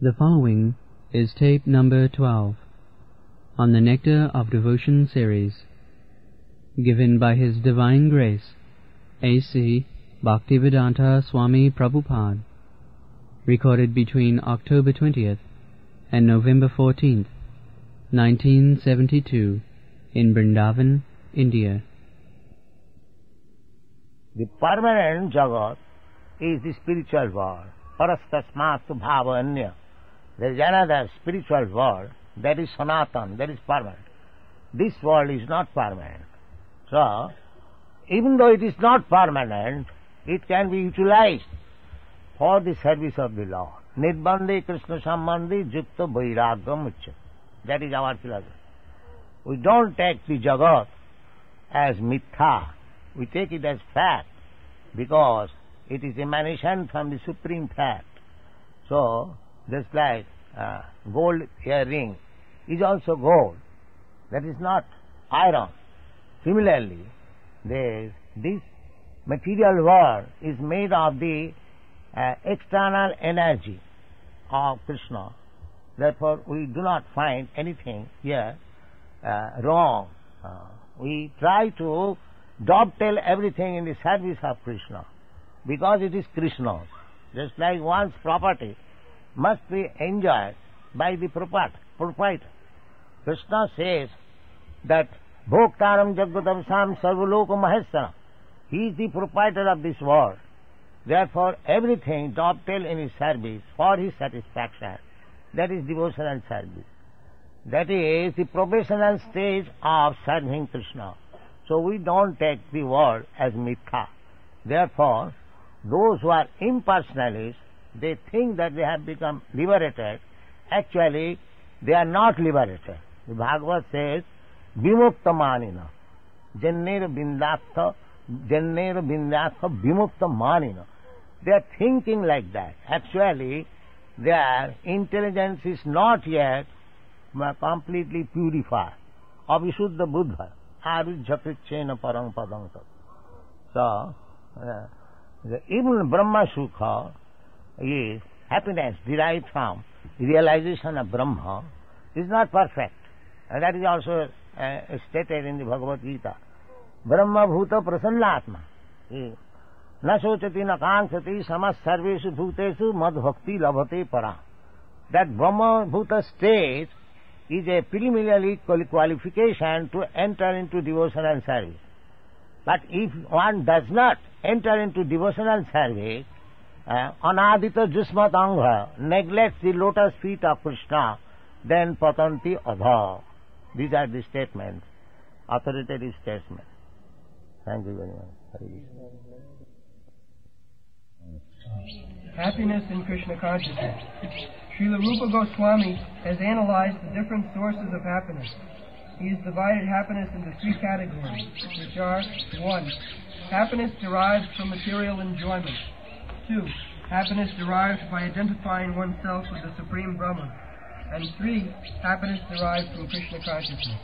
The following is tape number 12 on the Nectar of Devotion series, given by His Divine Grace, A.C. Bhakti-vedanta Swami Prabhupada, recorded between October 20th and November 14th, 1972, in Vrindavan, India. The permanent Jagat is the spiritual world. Parastasmastu bhavanya. There is another spiritual world that is Sanatan, that is permanent. This world is not permanent. So, even though it is not permanent, it can be utilized for the service of the Lord. Nirbandhe Krishna Sambandhi Jukta Vairagam Uchya. That is our philosophy. We don't take the Jagat as mitha. We take it as fact because it is emanation from the supreme fact. So, just like gold earring is also gold. That is not iron. Similarly, this material world is made of the external energy of Krishna. Therefore, we do not find anything here wrong. We try to dovetail everything in the service of Krishna because it is Krishna's. Just like one's property must be enjoyed by the proprietor. Krishna says that Bhoktaram Jaggatavasam Sarvaloka Maheswaram. He is the proprietor of this world. Therefore, everything dovetail in his service for his satisfaction. That is devotional service. That is the probational stage of serving Krishna. So we don't take the world as mitha. Therefore, those who are impersonalists, they think that they have become liberated. Actually, they are not liberated. The Bhagavad says, Vimukta manina. Jannera bindatha vimukta manina. They are thinking like that. Actually, their intelligence is not yet completely purified. Avishuddha buddha. Arujjakrichena parang padang. So, even Brahma Sukha is happiness derived from realization of Brahma is not perfect. And that is also stated in the Bhagavad Gita. Brahma bhuta prasannatma. Na sochati na kaṅksati samas sarveshu bhutesu mad bhakti labhate para. That Brahma bhuta state is a preliminary qualification to enter into devotional service. But if one does not enter into devotional service, anadita jusmat anga, neglects the lotus feet of Krishna, then patanti adha. These are the statements, authoritative statements. Thank you very much. Happiness in Krishna consciousness. Srila Rupa Goswami has analyzed the different sources of happiness. He has divided happiness into three categories, which are 1. Happiness derived from material enjoyment. 2. Happiness derived by identifying oneself with the Supreme Brahman. And 3. Happiness derived from Krishna consciousness.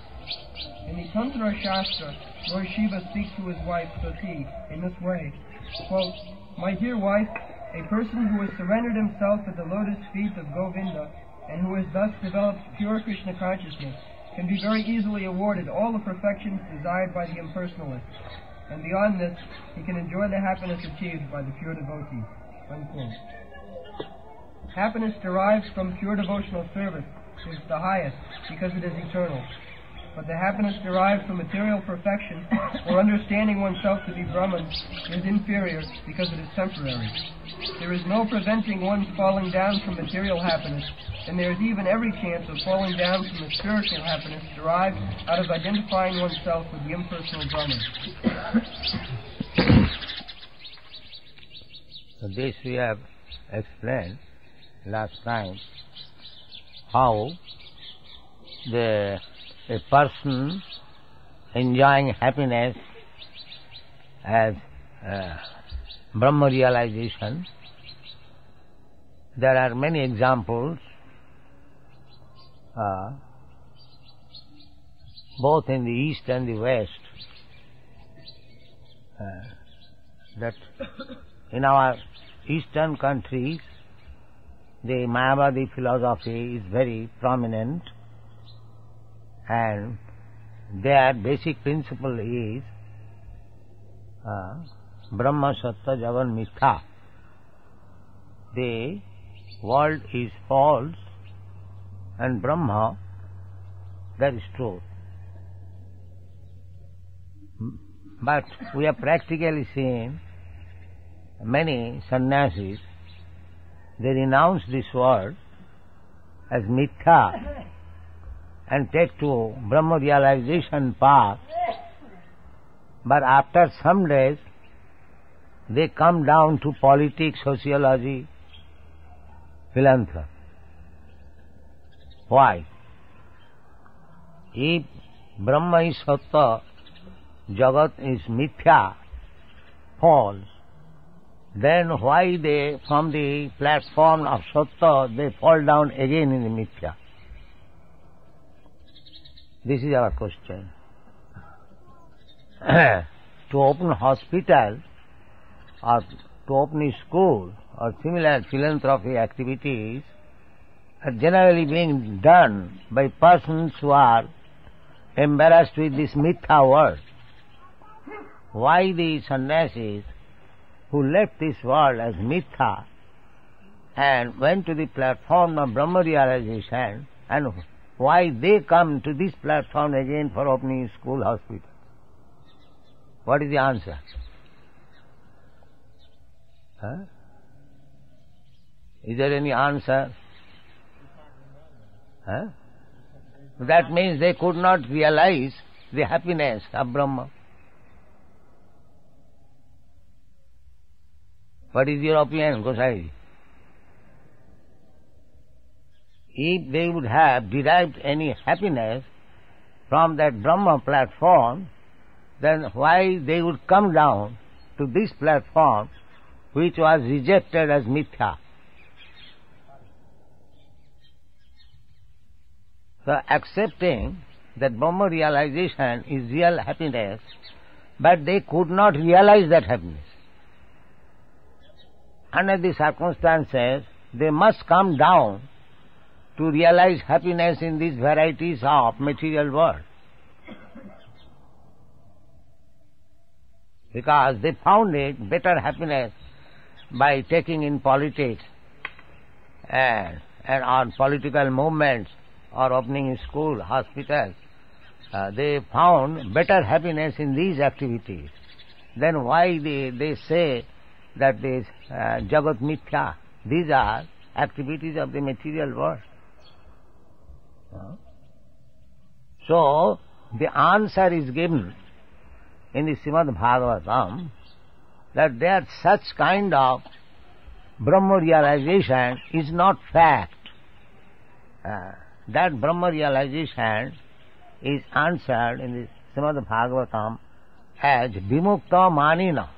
In the Tantra Shastra, Lord Shiva speaks to his wife, Sati, in this way, quote, My dear wife, a person who has surrendered himself at the lotus feet of Govinda and who has thus developed pure Krishna consciousness can be very easily awarded all the perfections desired by the impersonalist. And beyond this, he can enjoy the happiness achieved by the pure devotee. Unquote. Happiness derived from pure devotional service is the highest because it is eternal. But the happiness derived from material perfection or understanding oneself to be Brahman is inferior because it is temporary. There is no preventing one's falling down from material happiness, and there is even every chance of falling down from the spiritual happiness derived out of identifying oneself with the impersonal Brahman. So this we have explained last time, how a person enjoying happiness as Brahma realization. There are many examples, both in the East and the West, that in our eastern countries the Mayavadi philosophy is very prominent, and their basic principle is Brahma Sattva Jagan Mithya. The world is false and Brahma, that is true. But we have practically seen many sannyasis, they renounce this world as mithya and take to Brahma realization path, but after some days they come down to politics, sociology, philanthropy. Why? If Brahma is Sattva, Jagat is Mithya, false, then why they, from the platform of Sattva, they fall down again in the Mithya? This is our question. To open hospital or to open a school or similar philanthropy activities are generally being done by persons who are embarrassed with this mithya world. Why the sannyasis who left this world as mithya and went to the platform of Brahma realization, and why they come to this platform again for opening school, hospital? What is the answer? Is there any answer? That means they could not realize the happiness of Brahma. What is your opinion, Gosai? If they would have derived any happiness from that Brahma platform, then why they would come down to this platform which was rejected as mithya? So accepting that Brahma realization is real happiness, but they could not realize that happiness. Under the circumstances, they must come down to realize happiness in these varieties of material world. Because they found it better happiness by taking in politics and on political movements or opening a school, hospitals. They found better happiness in these activities. Then why they say that this Jagat Mithya, these are activities of the material world. So, the answer is given in the Srimad Bhagavatam that there such kind of Brahma realization is not fact. That Brahma realization is answered in the Srimad Bhagavatam as Vimukta Manina.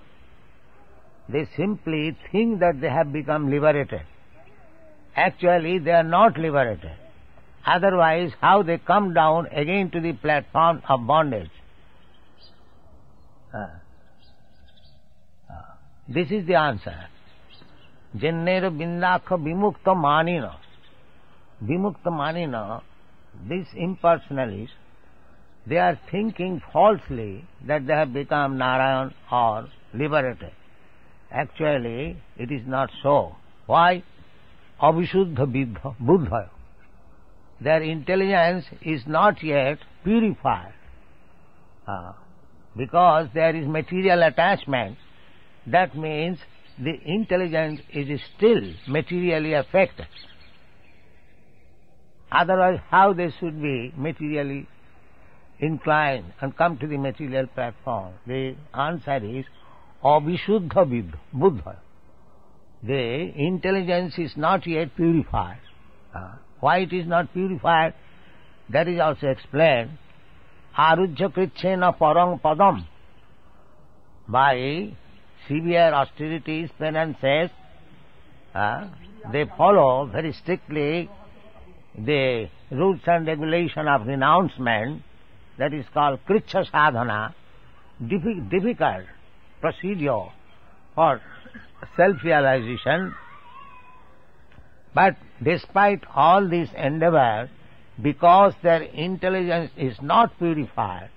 They simply think that they have become liberated. Actually, they are not liberated. Otherwise, how they come down again to the platform of bondage? This is the answer. Jennera bindakha vimukta manina. Vimukta manina, these impersonalists, they are thinking falsely that they have become Narayan or liberated. Actually, it is not so. Why? Avisuddha buddha. Their intelligence is not yet purified. Because there is material attachment, that means the intelligence is still materially affected. Otherwise, how they should be materially inclined and come to the material platform? The answer is Avisuddha buddha. The intelligence is not yet purified. Why it is not purified? That is also explained. Arujya kritchena parang padam. By severe austerities, penances, they follow very strictly the rules and regulation of renouncement. That is called kritsha sadhana, difficult procedure for self-realization. But despite all this endeavor, because their intelligence is not purified,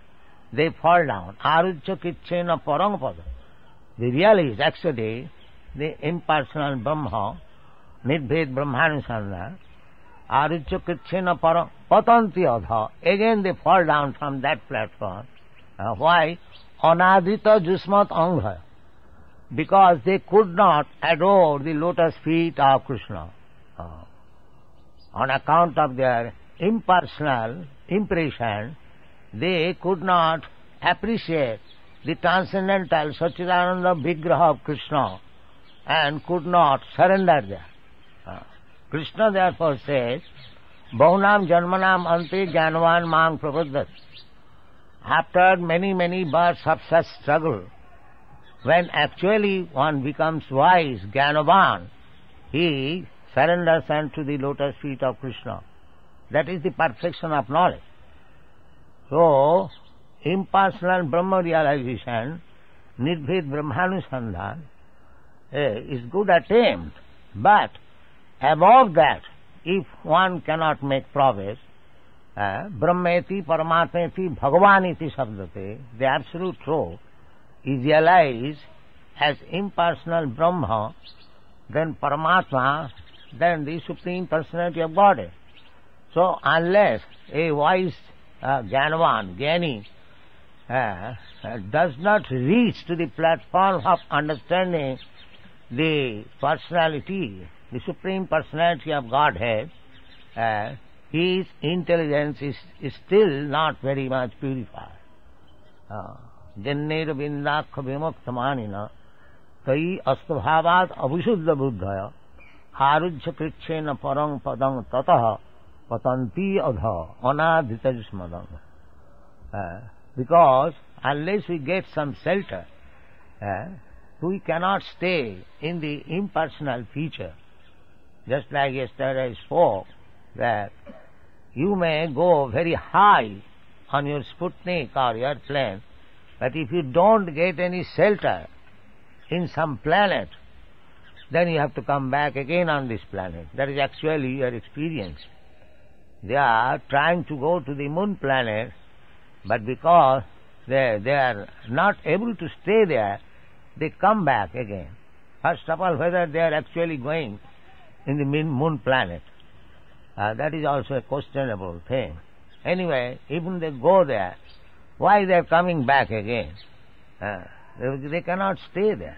they fall down. Arujya kitchena parampada. The real is actually the impersonal Brahma, Nidbhed Brahmanusandha. Arujya kitchena patanti adha. Again they fall down from that platform. Why? Anadita jusmat angha. Because they could not adore the lotus feet of Krishna. On account of their impersonal impression, they could not appreciate the transcendental Satchidananda Vigraha of Krishna and could not surrender there. Krishna therefore says, Bahunam Janmanam Ante Jnanavan Mang Prapadat. After many births of such struggle, when actually one becomes wise, Jnanavan, he surrenders unto the lotus feet of Krishna. That is the perfection of knowledge. So, impersonal Brahma realization, Nirbhed Brahmanusandhan, is good attempt, but above that, if one cannot make progress, Brahmeti Paramatmeti Bhagavaniti Sabdate, the absolute truth, is realized as impersonal Brahma, then Paramatma, then the Supreme Personality of Godhead. So, unless a wise Jnanavan, Jnani, does not reach to the platform of understanding the personality, the Supreme Personality of Godhead, his intelligence is still not very much purified. Jannera vindakha vimuktamanina tai astvabhat avisuddha buddhaya arujya kricchena parang padang tataha patanti adha anadhita jusmadam. Because unless we get some shelter, we cannot stay in the impersonal feature. Just like yesterday I spoke, that you may go very high on your Sputnik or airplane, but if you don't get any shelter in some planet, then you have to come back again on this planet. That is actually your experience. They are trying to go to the moon planet, but because they are not able to stay there, they come back again. First of all, whether they are actually going in the moon planet, that is also a questionable thing. Anyway, even they go there, why they are coming back again? They cannot stay there.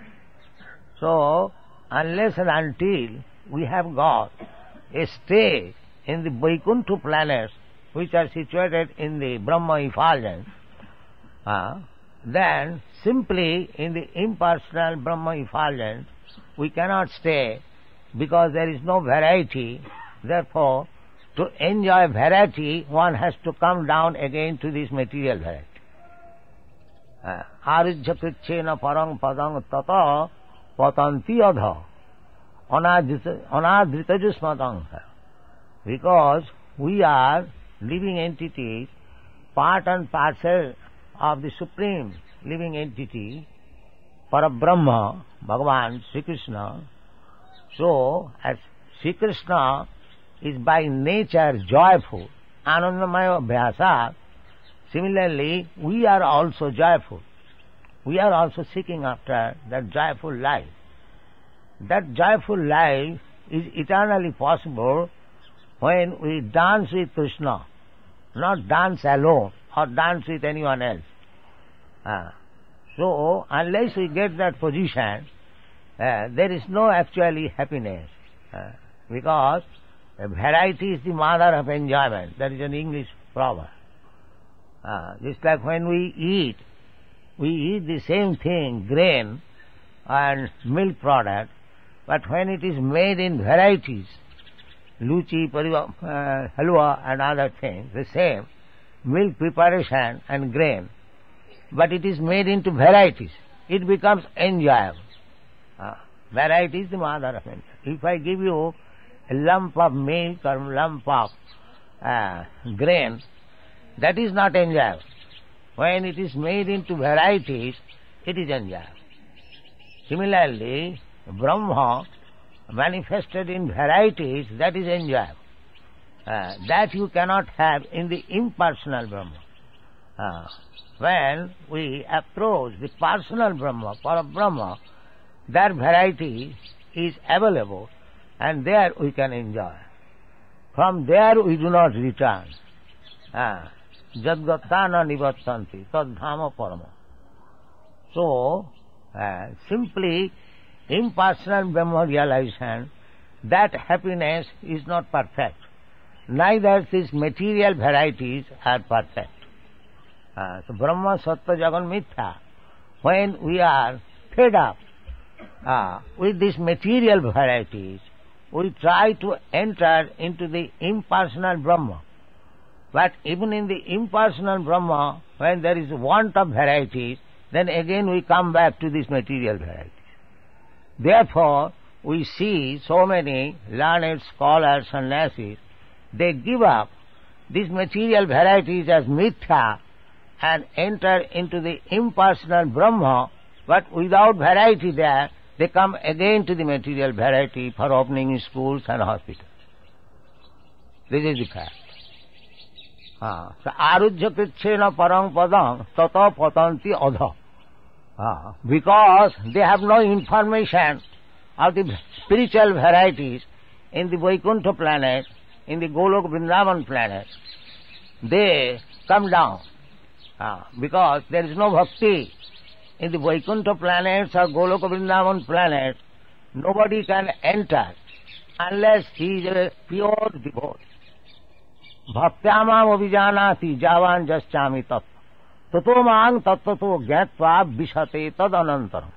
So, unless and until we have got a stay in the Vaikuntha planets, which are situated in the Brahma effulgence, then simply in the impersonal Brahma effulgence we cannot stay, because there is no variety. Therefore, to enjoy variety, one has to come down again to this material variety. Arujya krichena parang padang tata patanti adha anadhrita jusmadang. Because we are living entities, part and parcel of the Supreme living entity, Parabrahma, Bhagavan, Sri Krishna. So, as Sri Krishna is by nature joyful, Anandamaya Abhyasa, similarly, we are also joyful. We are also seeking after that joyful life. That joyful life is eternally possible when we dance with Krishna, not dance alone or dance with anyone else. So, unless we get that position, there is no actually happiness, because variety is the mother of enjoyment. That is an English proverb. Just like when we eat the same thing, grain and milk product, but when it is made in varieties, luchi, halwa and other things, the same, milk preparation and grain, but it is made into varieties, it becomes enjoyable. Variety is the mother of enjoyment. If I give you a lump of milk or lump of grain, that is not enjoyable. When it is made into varieties, it is enjoyable. Similarly, Brahma manifested in varieties, that is enjoyable. That you cannot have in the impersonal Brahma. When we approach the personal Brahma, Parabrahma, that variety is available, and there we can enjoy. From there we do not return. Jadgatta na nivattanti, tadhama parama. So, simply impersonal Brahma realization, that happiness is not perfect. Neither these material varieties are perfect. So Brahma, Sattva, Jagan, Mithya, when we are fed up with these material varieties, we try to enter into the impersonal Brahma. But even in the impersonal Brahma, when there is want of varieties, then again we come back to these material varieties. Therefore, we see so many learned scholars and sannyasis, they give up these material varieties as mithya and enter into the impersonal Brahma, but without variety there, they come again to the material variety for opening schools and hospitals. This is the fact. So, arujya kritchena parang padam tata patanti adha. Because they have no information of the spiritual varieties in the Vaikuntha planet, in the Golok Vrindavan planet, they come down. Because there is no bhakti in the Vaikuntha planets or Golok Vrindavan planets, nobody can enter unless he is a pure devotee. Bhaktyamam abhijanati javan jaschami tattva. Tato mang tattvato gyatva vishate tad anantaram.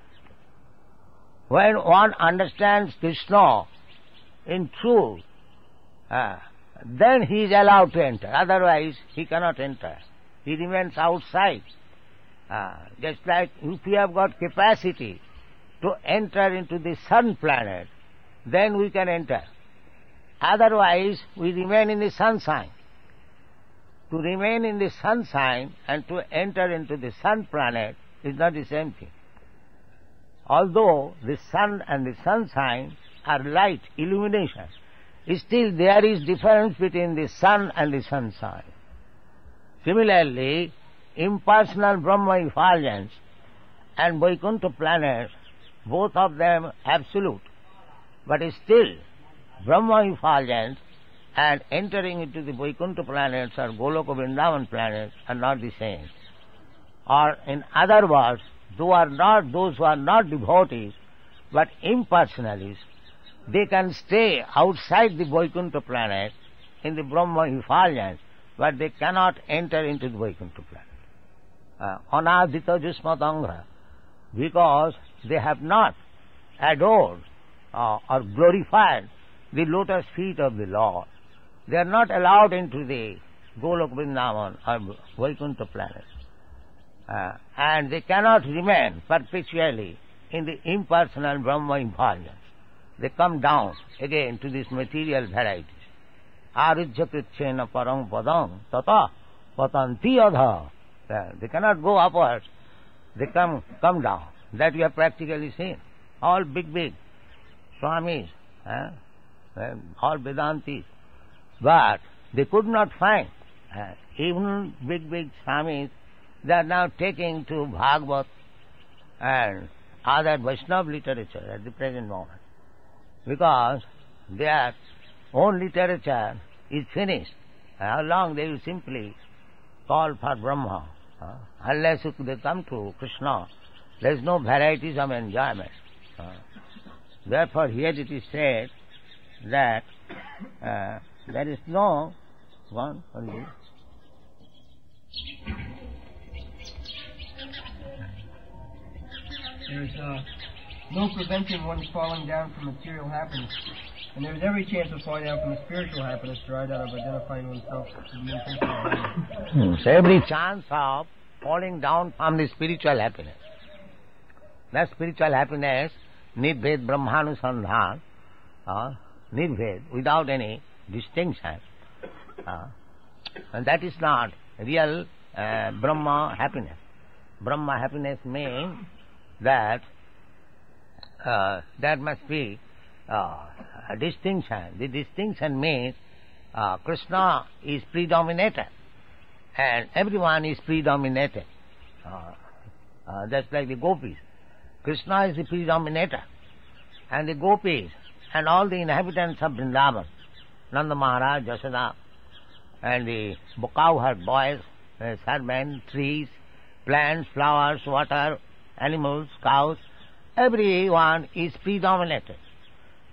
When one understands Krishna in truth, then he is allowed to enter. Otherwise, he cannot enter. He remains outside. Just like if we have got capacity to enter into the sun planet, then we can enter. Otherwise, we remain in the sunshine. To remain in the sunshine and to enter into the sun planet is not the same thing. Although the sun and the sunshine are light, illumination, still there is difference between the sun and the sunshine. Similarly, impersonal Brahma effulgence and Vaikuntha planets, both of them absolute, but still Brahma effulgence and entering into the Vaikuntha planets or Goloka Vrindavan planets are not the same. Or in other words, those who are not devotees but impersonalists, they can stay outside the Vaikuntha planet in the Brahma effulgence, but they cannot enter into the Vaikuntha planet. Anadita Jusmatanga, because they have not adored or glorified the lotus feet of the Lord. They are not allowed into the Golok Vrindavan or Vaikuntha planet. And they cannot remain perpetually in the impersonal Brahma effulgence. They come down again to these material varieties. Arujya kritchena parang padam tata patanti adha. They cannot go upwards. They come down. That you have practically seen. All big Swamis, all Vedantis. But they could not find. Even big Swamis, they are now taking to Bhagavad and other Vaishnava literature at the present moment. Because their own literature is finished. How long they will simply call for Brahma. Unless they come to Krishna, there is no varieties of enjoyment. Therefore here it is said that there is no one only. There's no preventing one falling down from material happiness, and there's every chance of falling down from the spiritual happiness derived out of identifying oneself with the intention of God. So every chance of falling down from the spiritual happiness. That spiritual happiness, nirved brahmanusandhan, nirved, without any distinction. And that is not real Brahma happiness. Brahma happiness means that there must be distinction. The distinction means Krishna is predominated and everyone is predominated. Just like the gopis. Krishna is the predominator, and the gopis and all the inhabitants of Vrindavan, Nanda Maharaj, Yashoda, and the cowherd boys, servants, trees, plants, flowers, water, animals, cows, everyone is predominated.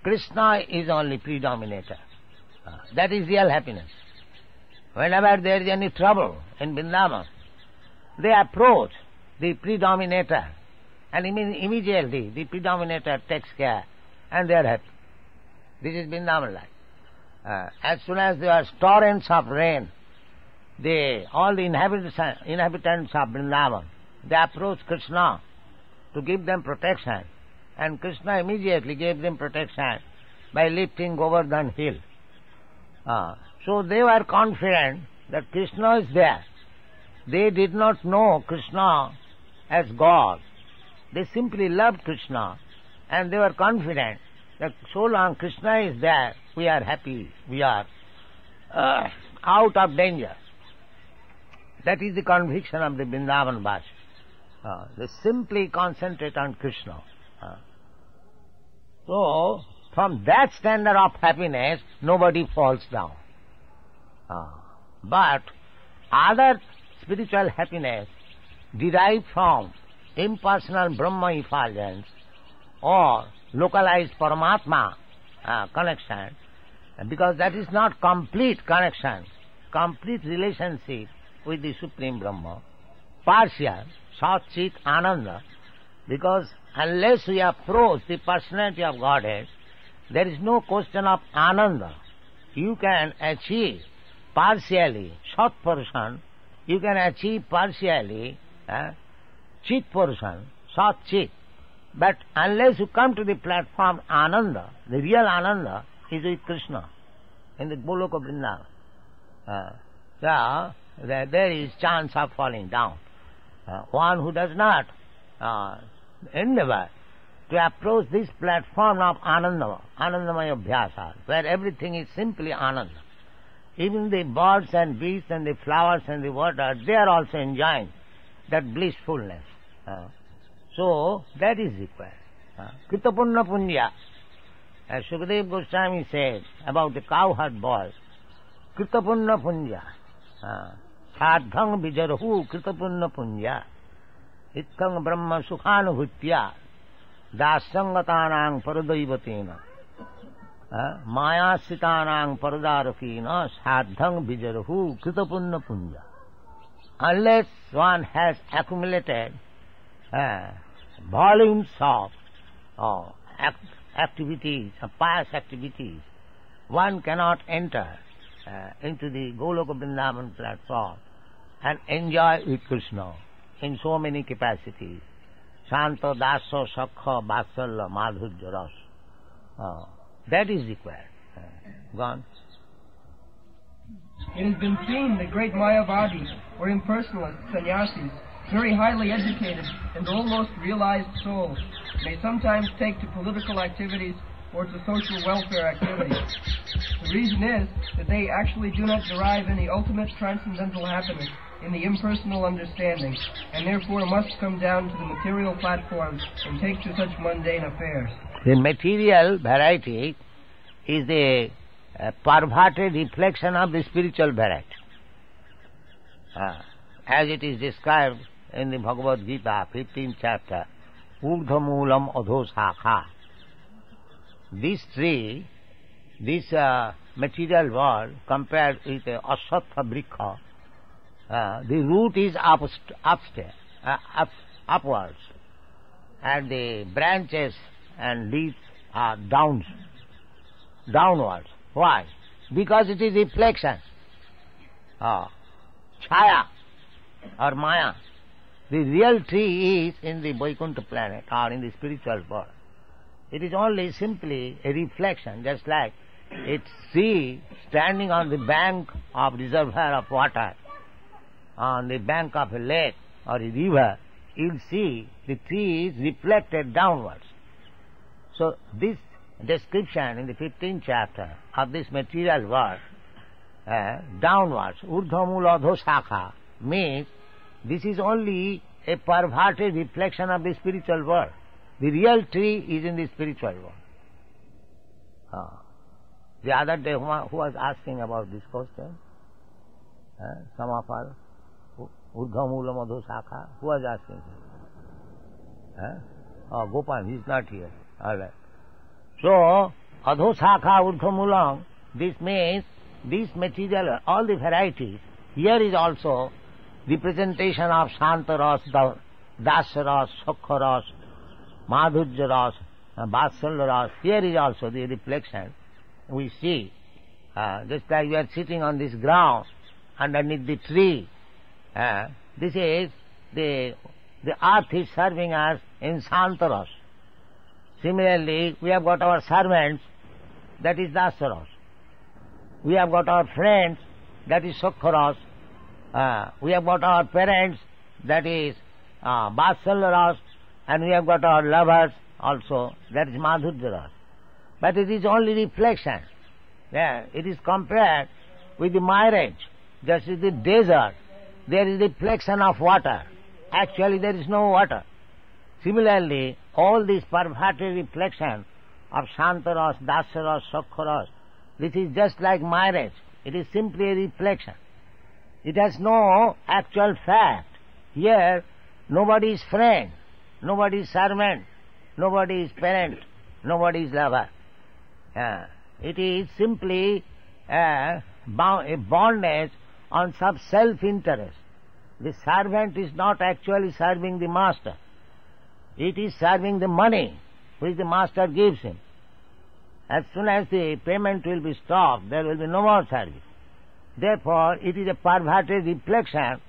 Krishna is only predominator. That is real happiness. Whenever there is any trouble in Vrindavan, they approach the predominator, and immediately the predominator takes care, and they are happy. This is Vrindavan life. As soon as there are torrents of rain, all the inhabitants of Vrindavan, they approach Krishna to give them protection, and Krishna immediately gave them protection by lifting Govardhan hill. So they were confident that Krishna is there. They did not know Krishna as God. They simply loved Krishna, and they were confident that so long Krishna is there, we are happy, we are out of danger. That is the conviction of the Vrindavan Vasi. They simply concentrate on Krishna. So, from that standard of happiness, nobody falls down. But other spiritual happiness derived from impersonal Brahma effulgence or localized Paramatma connection, because that is not complete connection, complete relationship with the Supreme Brahma, partial, Sat Chit Ananda, because unless we approach the personality of Godhead, there is no question of Ananda. You can achieve partially Sat portion, you can achieve partially Chit portion, Sat Chit. But unless you come to the platform Ananda, the real Ananda is with Krishna in the Goloka Vrindavan. There is chance of falling down. One who does not endeavor to approach this platform of Anandamaya Abhyasa, where everything is simply Ananda. Even the birds and beasts and the flowers and the water, they are also enjoying that blissfulness. So, that is required. Kritapunna Punya. As Sukadeva Goswami said about the cowherd boys, Kritapunna Punya. Sadhang Vijarhu Kritapunna Punya. Ittang Brahma Sukhanubhutya. Dasangatanang Paradaivatena. Maya Sitanang Paradarakena. Sadhang Vijarhu Kritapunna Punya. Unless one has accumulated volumes of activities, pious activities, one cannot enter into the Goloka Vrindavan platform and enjoy with Krishna in so many capacities. Shanta, Dasa, Sakha, Vatsalya, Madhurya, Ras. That is required. Gone. It has been seen that great Mayavadis, or impersonalists, sannyasis, very highly educated and almost realized souls, may sometimes take to political activities or to social welfare activities. The reason is that they actually do not derive any ultimate transcendental happiness in the impersonal understanding, and therefore must come down to the material platform and take to such mundane affairs. The material variety is the perverted reflection of the spiritual variety. As it is described in the Bhagavad Gita, 15th chapter, Urdhamulam Adhosakha. This tree, this material world, compared with Asatha Brikha, the root is upwards, and the branches and leaves are downwards. Why? Because it is reflection. Chaya or Maya. The real tree is in the Vaikuntha planet or in the spiritual world. It is only simply a reflection, just like a tree standing on the bank of reservoir of water, on the bank of a lake or a river, you'll see the tree is reflected downwards. So this description in the 15th chapter of this material world, downwards, urdhva adho shakha, means this is only a perverted reflection of the spiritual world. The real tree is in the spiritual world. The other day, who was asking about this question? Some of us, urdhva adho shakha, who was asking? Gopal, he is not here. All right. So, adho shakha urdhva, this means this material, all the varieties. Here is also representation of Shanta Ras, Dasya Ras, Sukha Ras, Madhurya Ras, Vatsalya Ras. Here is also the reflection. We see, just like we are sitting on this ground underneath the tree. This is the earth is serving us in Shanta Ras. Similarly, we have got our servants, that is Dasya Ras. We have got our friends, that is Sukha Ras. We have got our parents, that is Vatsalya Ras, and we have got our lovers also, that is Madhurya Ras. But it is only reflection. It is compared with the mirage. Just as the desert, there is reflection of water. Actually, there is no water. Similarly, all this perverted reflection of Shanta Ras, Dasya Ras, Sukha Ras, this is just like mirage. It is simply a reflection. It has no actual fact. Here, nobody is friend, nobody is servant, nobody is parent, nobody is lover. It is simply a bondage on some self-interest. The servant is not actually serving the master. It is serving the money which the master gives him. As soon as the payment will be stopped, there will be no more service. Therefore, it is a perverted reflection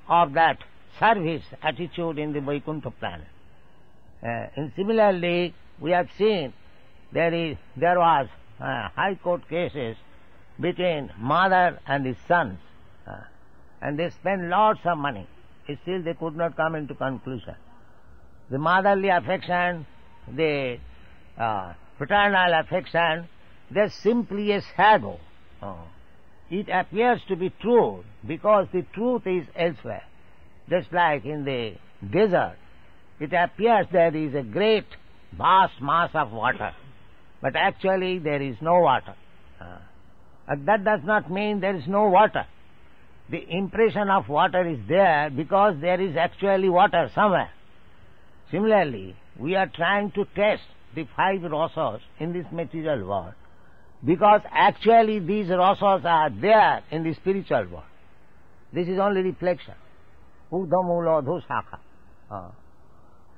of that service attitude in the Vaikuntha planet. And similarly, we have seen there was high court cases between mother and his sons, and they spent lots of money. Still, they could not come into conclusion. The motherly affection, the fraternal affection, they're simply a shadow. It appears to be true because the truth is elsewhere. Just like in the desert, it appears there is a great, vast mass of water, but actually there is no water. And that does not mean there is no water. The impression of water is there because there is actually water somewhere. Similarly, we are trying to test the 5 rasas in this material world because actually these rasas are there in the spiritual world. This is only reflection. Urdhva mula adho shakha.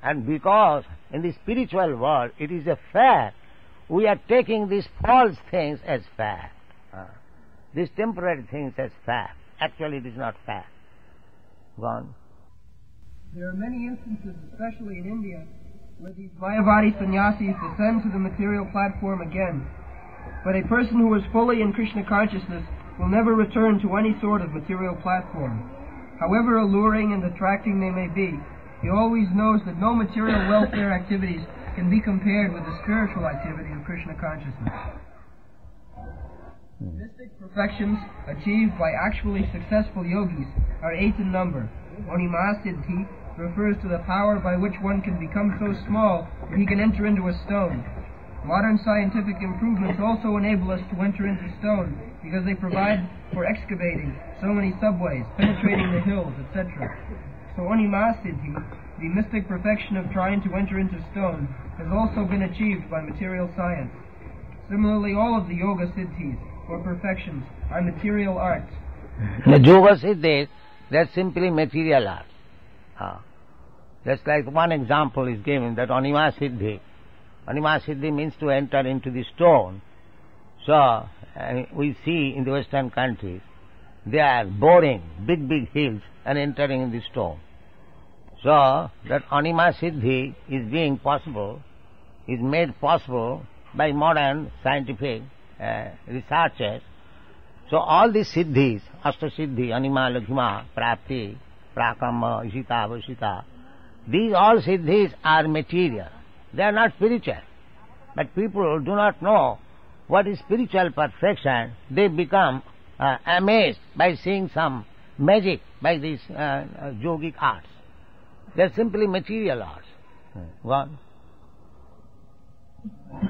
And because in the spiritual world it is a fact, we are taking these false things as fact. These temporary things as fact. Actually it is not fact. Gone. There are many instances, especially in India, where these Mayavadi sannyasis descend to the material platform again. But a person who is fully in Krishna consciousness will never return to any sort of material platform. However alluring and attracting they may be, he always knows that no material welfare activities can be compared with the spiritual activity of Krishna consciousness. Mystic perfections achieved by actually successful yogis are 8 in number. Onimasiddhi refers to the power by which one can become so small that he can enter into a stone. Modern scientific improvements also enable us to enter into stone because they provide for excavating so many subways, penetrating the hills, etc. So Onimasiddhi, the mystic perfection of trying to enter into stone, has also been achieved by material science. Similarly, all of the yoga siddhis, or perfections, are material arts. The yoga siddhis, they're simply material arts. Just like one example is given, that Anima Siddhi. Anima Siddhi means to enter into the stone. So, we see in the Western countries, they are boring big hills and entering in the stone. So, that Anima Siddhi is being possible, is made possible by modern scientific researchers. So all these siddhis, Ashtasiddhi, Anima, Laghima, Prapti, Prakama, Ishita, Vashita, these all siddhis are material. They are not spiritual. But people do not know what is spiritual perfection. They become amazed by seeing some magic by these yogic arts. They are simply material arts. One.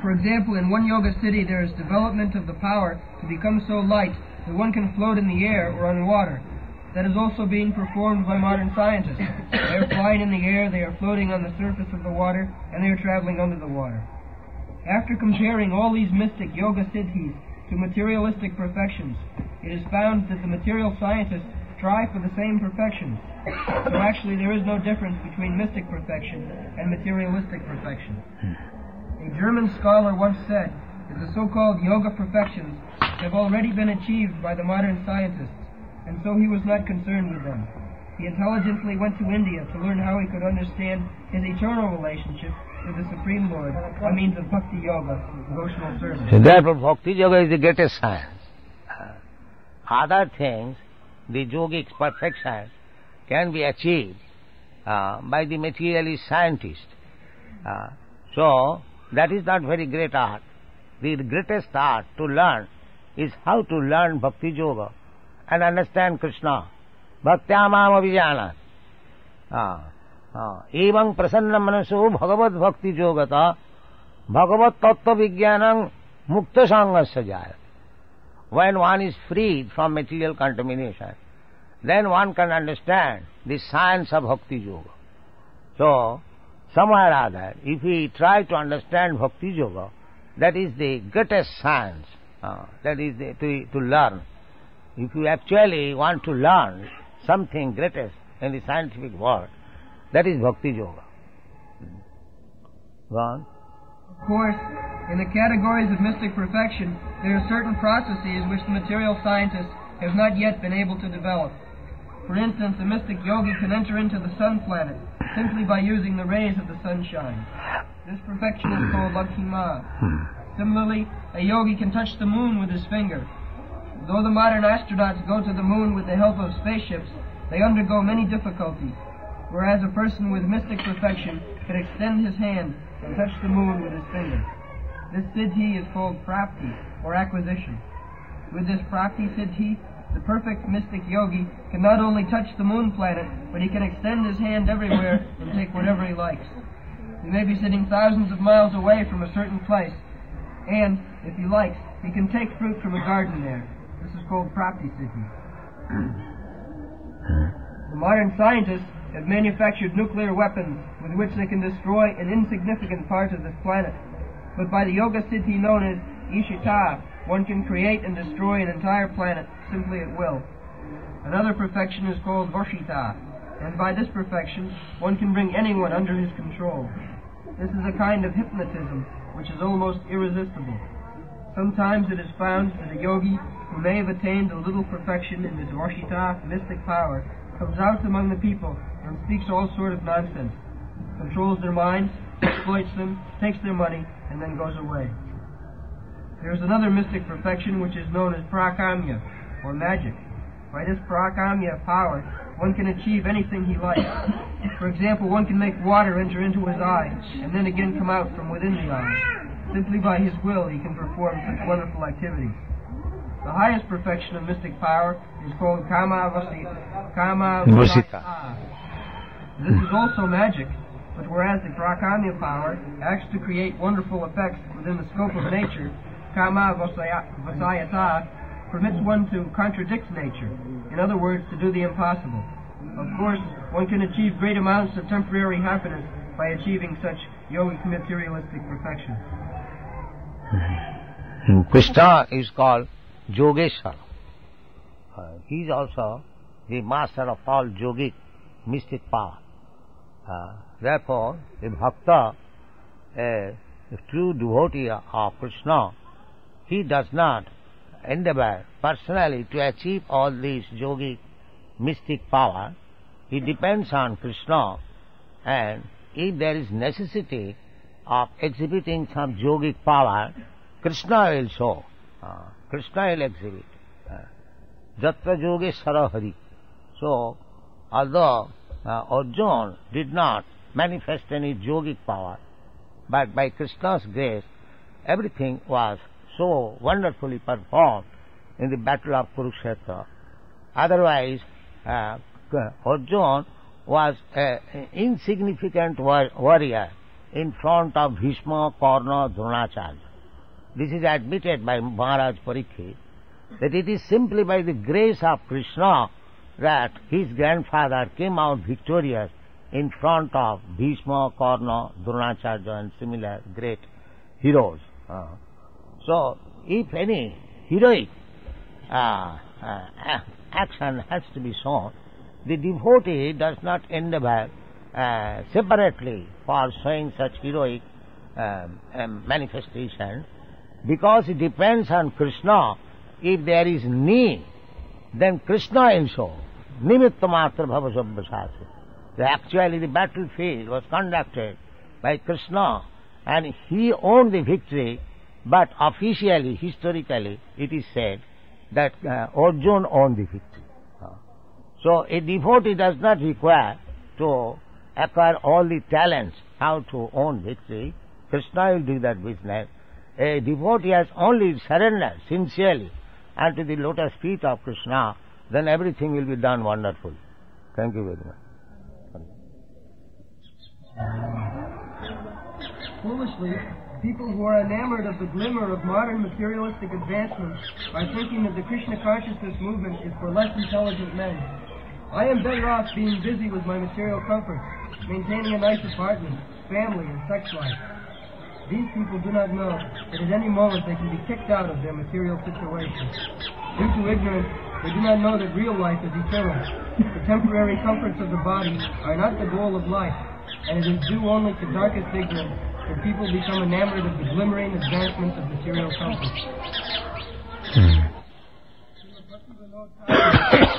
For example, in one yoga city there is development of the power to become so light that one can float in the air or on water. That is also being performed by modern scientists. They are flying in the air, they are floating on the surface of the water, and they are traveling under the water. After comparing all these mystic yoga siddhis to materialistic perfections, it is found that the material scientists try for the same perfections. So actually there is no difference between mystic perfection and materialistic perfection. A German scholar once said that the so-called yoga perfections have already been achieved by the modern scientists, and so he was not concerned with them. He intelligently went to India to learn how he could understand his eternal relationship with the Supreme Lord by means of Bhakti Yoga, devotional service. So therefore Bhakti Yoga is the greatest science. Other things, the yogic perfection, can be achieved by the materialist scientist. So that is not very great art. The greatest art to learn is how to learn Bhakti Yoga and understand Krishna. Bhaktyamam abhijanat. Evam prasanna manaso bhagavad bhakti yogata bhagavad tattva vijnanam mukta sangasya jaya. When one is freed from material contamination, then one can understand the science of Bhakti Yoga. So, somewhere or other, if we try to understand Bhakti Yoga, that is the greatest science, that is to learn. If you actually want to learn something greatest in the scientific world, that is Bhakti Yoga. Go on. Of course, in the categories of mystic perfection, there are certain processes which the material scientists have not yet been able to develop. For instance, a mystic yogi can enter into the sun planet simply by using the rays of the sunshine. This perfection is called Lakshma. Similarly, a yogi can touch the moon with his finger. Though the modern astronauts go to the moon with the help of spaceships, they undergo many difficulties, whereas a person with mystic perfection can extend his hand and touch the moon with his finger. This siddhi is called prapti, or acquisition. With this prapti siddhi, the perfect mystic yogi can not only touch the moon planet, but he can extend his hand everywhere and take whatever he likes. He may be sitting thousands of miles away from a certain place, and, if he likes, he can take fruit from a garden there. This is called prapti siddhi. The modern scientists have manufactured nuclear weapons with which they can destroy an insignificant part of this planet. But by the yoga siddhi known as Ishita, one can create and destroy an entire planet simply at will. Another perfection is called Varshita, and by this perfection one can bring anyone under his control. This is a kind of hypnotism which is almost irresistible. Sometimes it is found that a yogi who may have attained a little perfection in his Varshita mystic power comes out among the people and speaks all sort of nonsense, controls their minds, exploits them, takes their money, and then goes away. There is another mystic perfection which is known as prakamya, or magic. By this prakamya power, one can achieve anything he likes. For example, one can make water enter into his eye, and then again come out from within the eye. Simply by his will he can perform such wonderful activities. The highest perfection of mystic power is called kama vasita. This is also magic, but whereas the prakamya power acts to create wonderful effects within the scope of nature, kama vasayata permits one to contradict nature, in other words, to do the impossible. Of course, one can achieve great amounts of temporary happiness by achieving such yogic materialistic perfection. Krishna is called Yogeshwar. He is also the master of all yogic mystic power. Therefore, the bhakta, a true devotee of Krishna, he does not endeavor personally to achieve all these yogic mystic power. He depends on Krishna, and if there is necessity of exhibiting some yogic power, Krishna will show. Krishna will exhibit. Jatra Yogeshwara Hari. So, although Arjuna did not manifest any yogic power, but by Krishna's grace everything was so wonderfully performed in the battle of Kurukshetra. Otherwise, Arjuna was an insignificant warrior in front of Bhishma, Karna, Dronacharya. This is admitted by Maharaj Parikshit, that it is simply by the grace of Krishna that his grandfather came out victorious in front of Bhishma, Karna, Dronacharya and similar great heroes. So, if any heroic action has to be shown, the devotee does not endeavor separately for showing such heroic manifestation, because it depends on Krishna. If there is need, then Krishna will show. Nimitta matra bhava sabbasati. Actually the battlefield was conducted by Krishna and he owned the victory, but officially, historically, it is said that Arjuna owned the victory. So a devotee does not require to acquire all the talents how to own victory. Krishna will do that business. A devotee has only surrendered sincerely unto the lotus feet of Krishna, then everything will be done wonderfully. Thank you very much. Foolishly, people who are enamored of the glimmer of modern materialistic advancement are thinking that the Krishna consciousness movement is for less intelligent men. I am better off being busy with my material comforts, maintaining a nice apartment, family, and sex life. These people do not know that at any moment they can be kicked out of their material situation. Due to ignorance, they do not know that real life is eternal. The temporary comforts of the body are not the goal of life, and it is due only to darkest ignorance that people become enamored of the glimmering advancement of material comforts.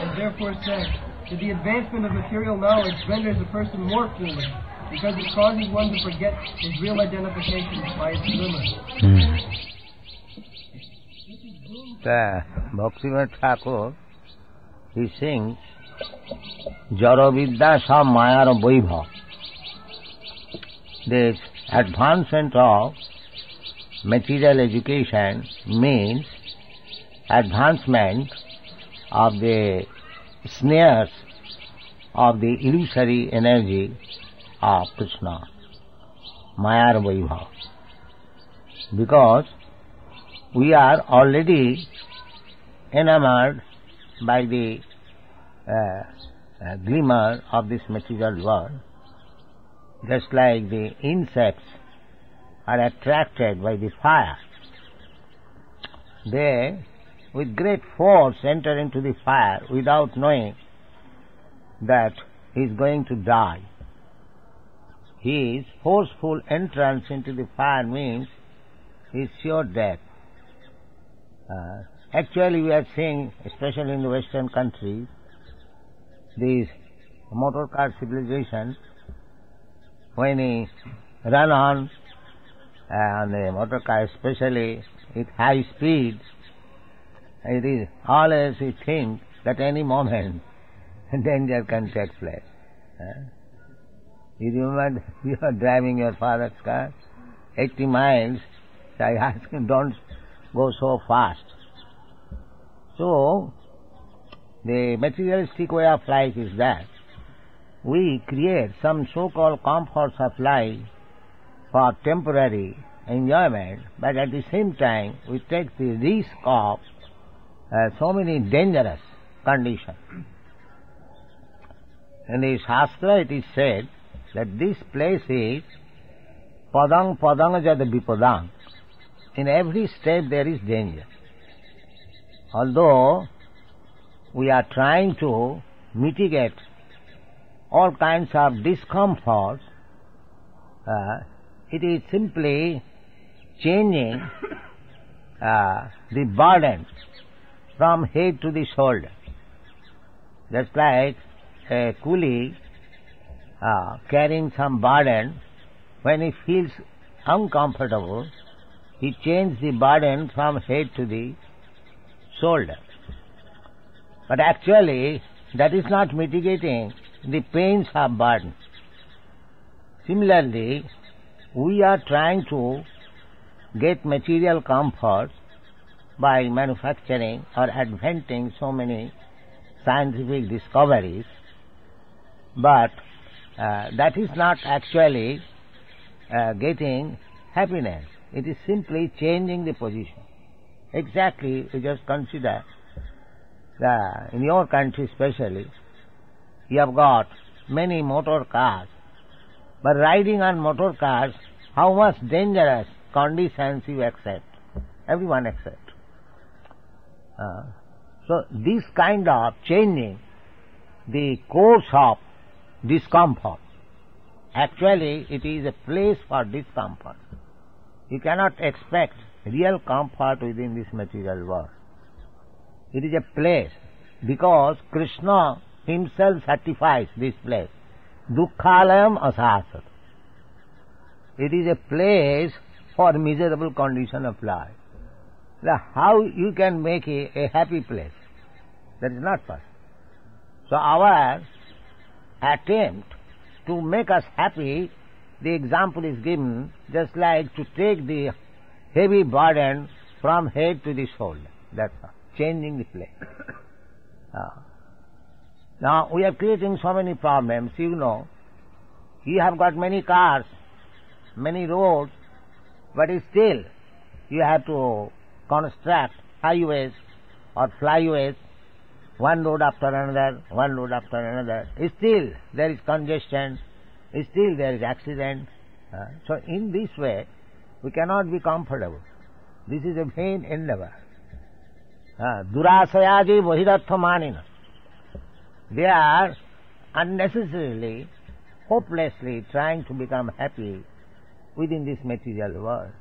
And therefore said that the advancement of material knowledge renders a person more foolish, because it causes one to forget his real identification by its glimmer. Bhakti-rasamrta-sindhu, he sings, Jara vidya sa mayar vaibhav. This advancement of material education means advancement of the snares of the illusory energy of Krishna, Mayar Vaibhav. Because we are already enamored by the glimmer of this material world, just like the insects are attracted by the fire. They, with great force, enter into the fire without knowing that he is going to die. His forceful entrance into the fire means his sure death. Actually, we are seeing, especially in the Western countries, these motor car civilization, when he run on the motor car, especially with high speed, it is always we think that any moment danger can take place. You remember you are driving your father's car, 80 miles, so I ask him, don't go so fast. So, the materialistic way of life is that we create some so-called comforts of life for temporary enjoyment, but at the same time we take the risk of so many dangerous conditions. In the Shastra it is said that this place is padang padang jad vipadang. In every step there is danger. Although we are trying to mitigate all kinds of discomforts, it is simply changing the burden from head to the shoulder. Just like a coolie carrying some burden, when he feels uncomfortable, he changes the burden from head to the shoulder. But actually, that is not mitigating the pains of burden. Similarly, we are trying to get material comforts by manufacturing or inventing so many scientific discoveries, but that is not actually getting happiness. It is simply changing the position. Exactly, you just consider in your country especially, you have got many motor cars, but riding on motor cars, how much dangerous conditions you accept. Everyone accepts. So this kind of changing the course of discomfort, actually it is a place for discomfort. You cannot expect real comfort within this material world. It is a place, because Krishna himself certifies this place. Dukkhalayam asasat. It is a place for miserable condition of life. Now, how you can make a happy place? That is not possible. So our attempt to make us happy, the example is given just like to take the heavy burden from head to the shoulder. That's all. Changing the place. Now we are creating so many problems. You know, you have got many cars, many roads, but still you have to construct highways or flyways, one road after another, one road after another. Still there is congestion, still there is accident. So in this way we cannot be comfortable. This is a vain endeavor. Durasayaji vahiratha manina. They are unnecessarily, hopelessly trying to become happy within this material world.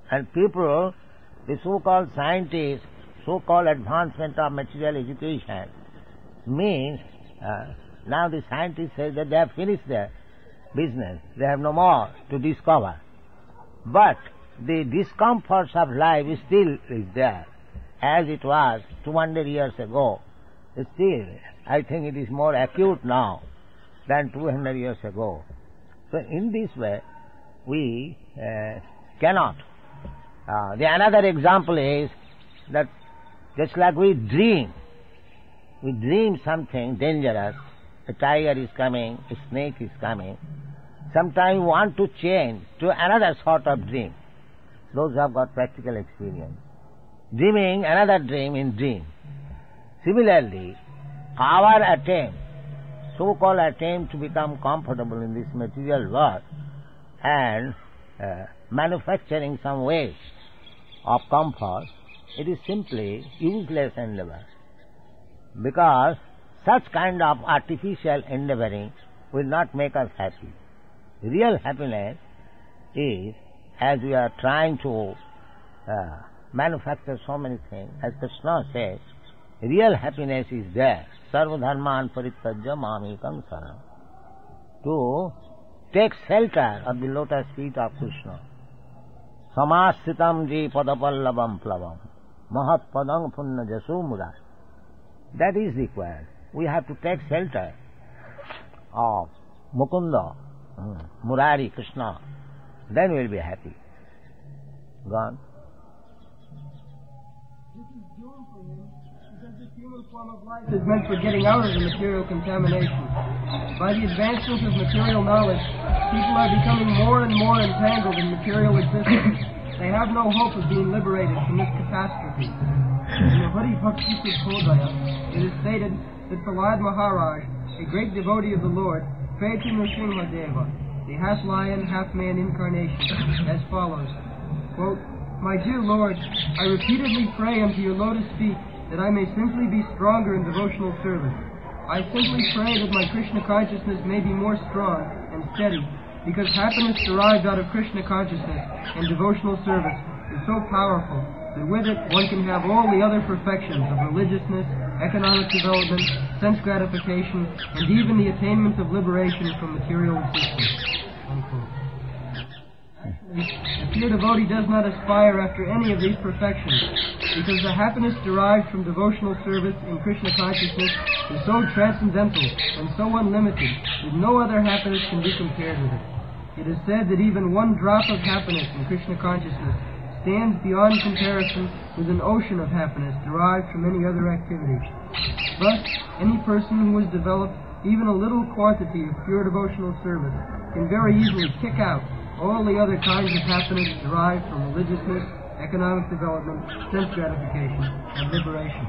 And people, the so-called scientists, so-called advancement of material education, means now the scientists say that they have finished their business, they have no more to discover. But the discomforts of life still is there, as it was 200 years ago. Still, I think it is more acute now than 200 years ago. So in this way, we cannot. Another example is that just like we dream something dangerous, a tiger is coming, a snake is coming. Sometimes we want to change to another sort of dream. Those who have got practical experience. Dreaming another dream in dream. Similarly, our attempt, so-called attempt to become comfortable in this material world and manufacturing some ways of comfort, it is simply useless endeavor. Because such kind of artificial endeavoring will not make us happy. Real happiness is, as we are trying to manufacture so many things, as Krishna says, real happiness is there. Sarva dharman parityajya mamekam saranam. To take shelter of the lotus feet of Krishna. Samasritam ji padapallavam plavam. Mahat padang punna jasu mudar. That is required. We have to take shelter of Mukunda, Murari, Krishna. Then we will be happy. Gone. This is doomed for him because this human form of life is meant for getting out of the material contamination. By the advancement of material knowledge, people are becoming more and more entangled in material existence. They have no hope of being liberated from this catastrophe. In the Hari Bhakti-rasamrta-sindhu, it is stated that Prahlad Maharaj, a great devotee of the Lord, prayed to Nrsimhadeva, the half-lion, half-man incarnation, as follows, quote, "My dear Lord, I repeatedly pray unto your lotus feet that I may simply be stronger in devotional service. I simply pray that my Krishna consciousness may be more strong and steady, because happiness derived out of Krishna consciousness and devotional service is so powerful that with it one can have all the other perfections of religiousness, economic development, sense gratification, and even the attainment of liberation from material existence." Unquote. The pure devotee does not aspire after any of these perfections, because the happiness derived from devotional service in Krishna consciousness is so transcendental and so unlimited that no other happiness can be compared with it. It is said that even one drop of happiness in Krishna consciousness stands beyond comparison with an ocean of happiness derived from any other activity. But any person who has developed even a little quantity of pure devotional service can very easily kick out all the other kinds of happiness derived from religiousness, economic development, sense gratification, and liberation.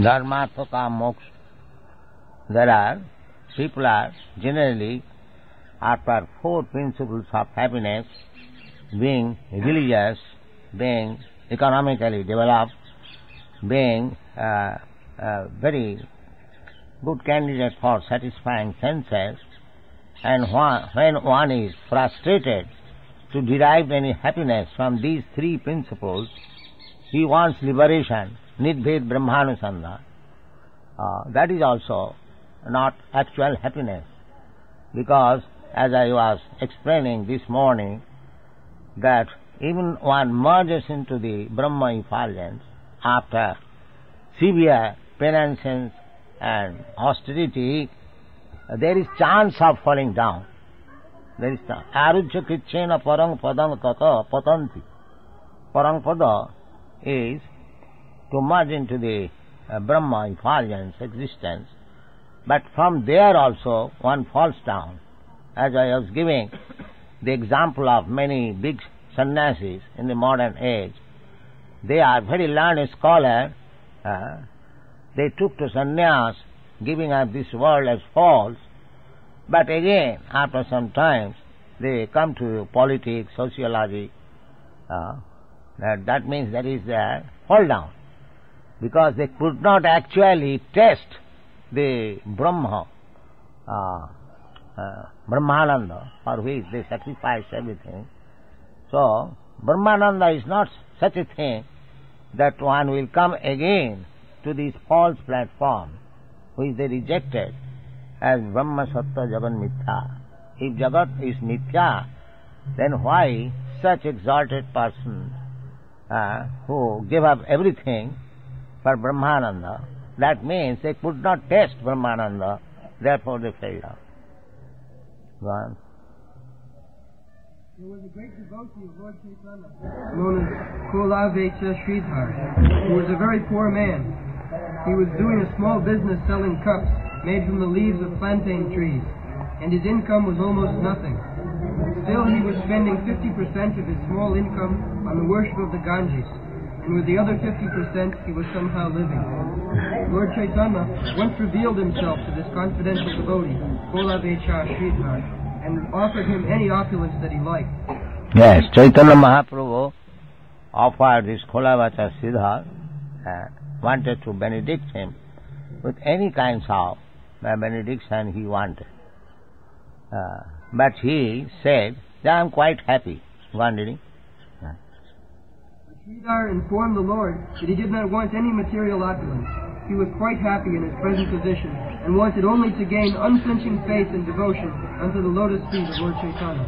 Dharmartha, kama, moksha. People are generally after four principles of happiness, being religious, being economically developed, being very good candidate for satisfying senses, and when one is frustrated to derive any happiness from these three principles, he wants liberation, nidbhed brahmanusandha. That is also not actual happiness, because as I was explaining this morning, that even one merges into the Brahma effulgence after severe penitence and austerity, there is chance of falling down. There is arujya krichena parang padang tata patanti. Parang pada is to merge into the Brahma effulgence existence, but from there also one falls down. As I was giving the example of many big sannyasis in the modern age, they are very learned scholars. They took to sannyas, giving up this world as false, but again, after some time, they come to politics, sociology. That means there is a fall down, because they could not actually test the Brahma, Brahmananda, for which they sacrificed everything. So, Brahmananda is not such a thing that one will come again to this false platform, which they rejected as Brahma Sattva Jagan Mithya. If Jagat is Mithya, then why such exalted persons who give up everything for Brahmananda? That means they could not test Brahmananda, therefore they failed out. Go on. There was a great devotee of Lord Chaitanya, known as Kulavecha Sridhar, who was a very poor man. He was doing a small business selling cups made from the leaves of plantain trees, and his income was almost nothing. Still, he was spending 50% of his small income on the worship of the Ganges, and with the other 50% he was somehow living. Lord Chaitanya once revealed himself to this confidential devotee, Kulavecha Sridhar, and offered him any opulence that he liked. Yes, Chaitanya Mahaprabhu offered this Kulavecha Sridhar, wanted to benedict him with any kinds of benediction he wanted. But he said, I am quite happy. Wondering. Sridhar informed the Lord that he did not want any material opulence. He was quite happy in his present position and wanted only to gain unflinching faith and devotion unto the lotus feet of Lord Chaitanya.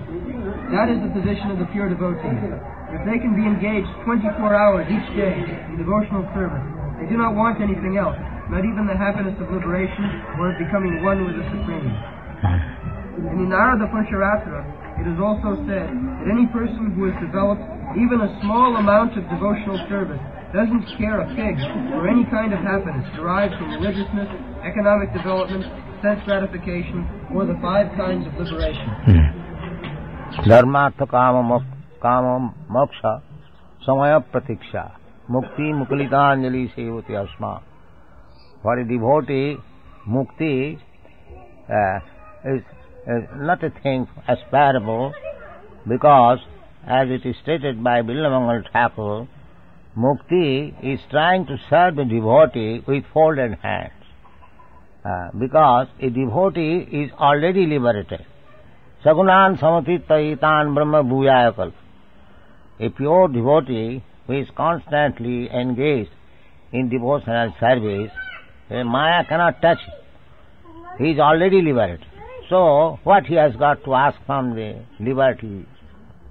That is the position of the pure devotee. If they can be engaged 24 hours each day in devotional service, they do not want anything else, not even the happiness of liberation or of becoming one with the Supreme. In the Narada Puncharatra, it is also said that any person who has developed even a small amount of devotional service doesn't care a fig for any kind of happiness derived from religiousness, economic development, sense gratification, or the five kinds of liberation. Dharmartha kama moksha samaya pratiksha mukti muklitanjali sevati asma. For a devotee, mukti is not a thing aspirable, because as it is stated by Billamangal Thakur, mukti is trying to serve the devotee with folded hands, because a devotee is already liberated. Sagunan samatitaitan brahma bhuyayakalp. A pure devotee who is constantly engaged in devotional service, Maya cannot touch him. He is already liberated. So, what he has got to ask from the liberty?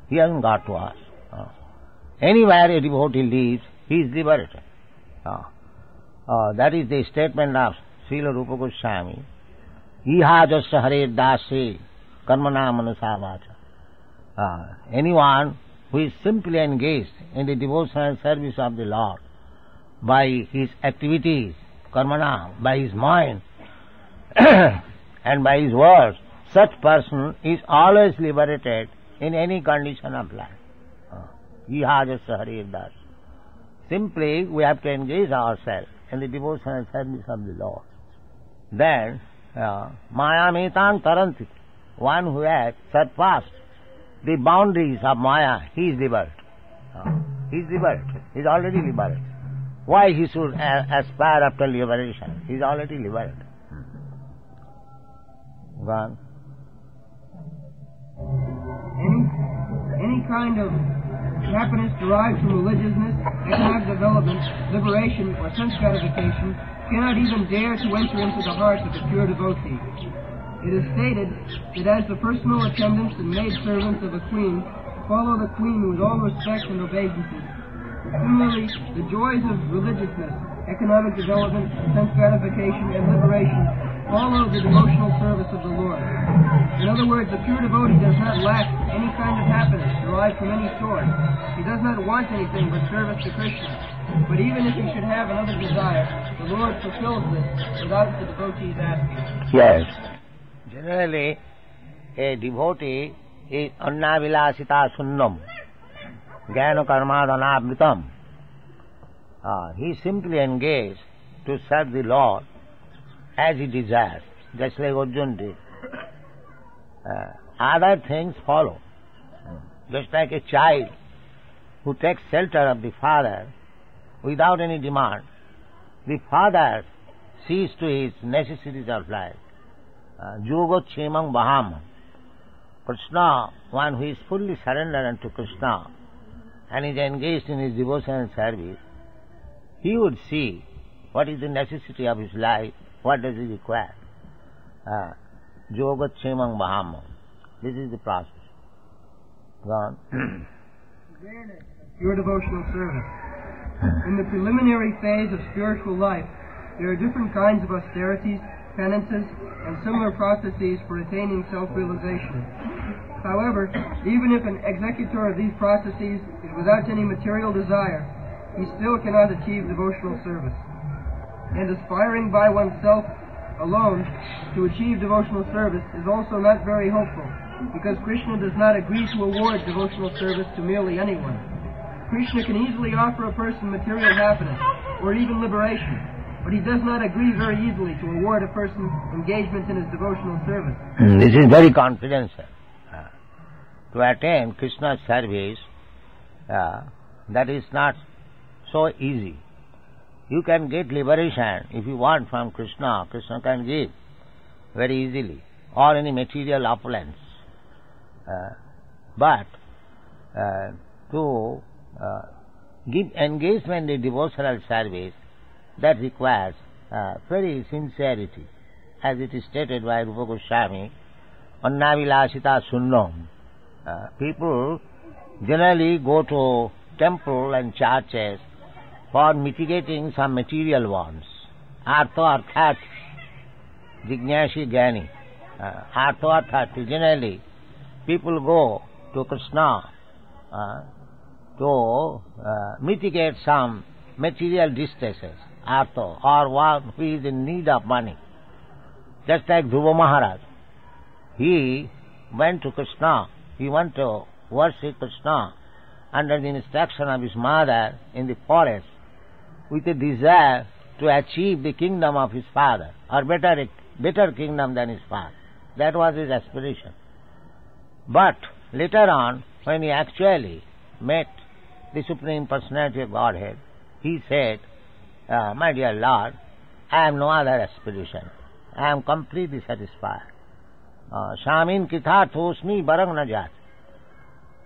He hasn't got to ask. Anywhere a devotee lives, he is liberated. That is the statement of Srila Rupa Goswami. Iha jasya hare dasi karmana manasa vacha. anyone who is simply engaged in the devotional service of the Lord by his activities, karmana, by his mind and by his words, such person is always liberated in any condition of life. Ihajasya Harirdas. Simply we have to engage ourselves in the devotional service of the Lord. Then, Maya Metan Taranti, one who has surpassed the boundaries of Maya, he is liberated. He is liberated. He is already liberated. Why he should aspire after liberation? He is already liberated. Gone. Any kind of happiness derived from religiousness, economic development, liberation, or sense gratification cannot even dare to enter into the heart of a pure devotee. It is stated that as the personal attendants and maidservants of a queen follow the queen with all respect and obeisances, similarly the joys of religiousness, economic development, sense gratification, and liberation follow the devotional service of the Lord. In other words, the pure devotee does not lack any kind of happiness derived from any source. He does not want anything but service to Krishna. But even if he should have another desire, the Lord fulfills this without the devotee's asking. Yes. Generally, a devotee is annavilasita sunnam, jnana karmadhanamritam. He is simply engaged to serve the Lord as he desires, just like Arjuna did. Other things follow. Just like a child who takes shelter of the father without any demand, the father sees to his necessities of life. Yoga chemam baham. Krishna, one who is fully surrendered unto Krishna and is engaged in his devotional service, he would see what is the necessity of his life, what does he require. Yoga chemam baham. This is the process. Gone. Pure devotional service. In the preliminary phase of spiritual life, there are different kinds of austerities, penances, and similar processes for attaining self-realization. However, even if an executor of these processes is without any material desire, he still cannot achieve devotional service. And aspiring by oneself alone to achieve devotional service is also not very hopeful, because Krishna does not agree to award devotional service to merely anyone. Krishna can easily offer a person material happiness, or even liberation, but he does not agree very easily to award a person engagement in his devotional service. This is very confidential. To attain Krishna's service, that is not so easy. You can get liberation if you want from Krishna. Krishna can give very easily, or any material opulence. But to give engagement in devotional service, that requires very sincerity. As it is stated by Rupa Goswami, annavilasita sunnam. People generally go to temple and churches for mitigating some material wants. Artha arthat, jignashi jnani. Artha arthat, generally people go to Krishna to mitigate some material distresses, artha, or one who is in need of money. Just like Dhruva Maharaj, he went to Krishna, he went to worship Krishna under the instruction of his mother in the forest with a desire to achieve the kingdom of his father, or better kingdom than his father. That was his aspiration. But later on, when he actually met the Supreme Personality of Godhead, he said, my dear Lord, I have no other aspiration. I am completely satisfied. Shamin kithathosmi barang najat.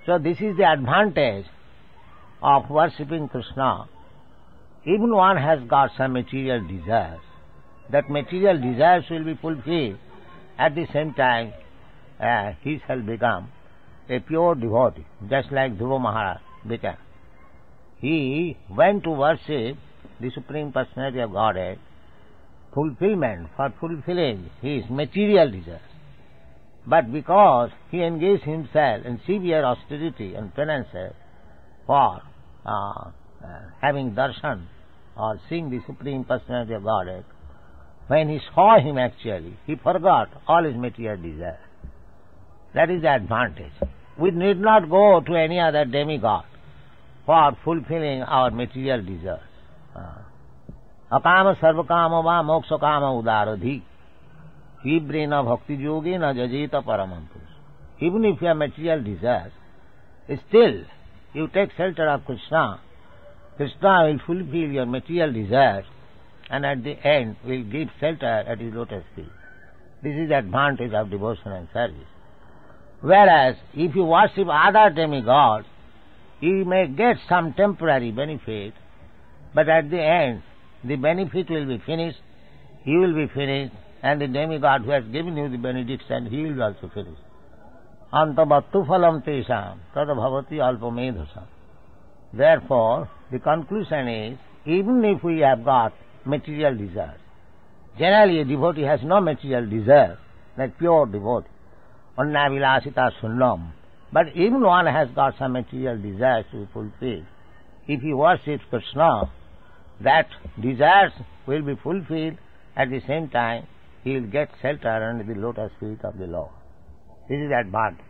So this is the advantage of worshipping Krishna. Even one has got some material desires. That material desires will be fulfilled. At the same time, he shall become a pure devotee, just like Dhruva Maharaj became. He went to worship the Supreme Personality of Godhead, fulfillment, for fulfilling his material desires. But because he engaged himself in severe austerity and penances for having darshan or seeing the Supreme Personality of Godhead, when he saw him actually, he forgot all his material desires. That is the advantage. We need not go to any other demigod for fulfilling our material desires. Akama sarvakama va moksha kama udaradhi. Vibrena bhakti yogena jajeta paramantus. Even if you have material desires, still you take shelter of Krishna. Krishna will fulfill your material desires and at the end will give shelter at his lotus feet. This is the advantage of devotion and service. Whereas if you worship other demigods, you may get some temporary benefit, but at the end the benefit will be finished, he will be finished, and the demigod who has given you the benediction, he will also finish. Antavattu phalam tesham tada bhavati alpamedhasam. Therefore, the conclusion is, even if we have got material desires, generally a devotee has no material desire, like pure devotee, anna vilasita sunnam, but even one has got some material desires to be fulfilled. If he worships Krishna, that desires will be fulfilled, at the same time he will get shelter under the lotus feet of the Lord. This is the advantage.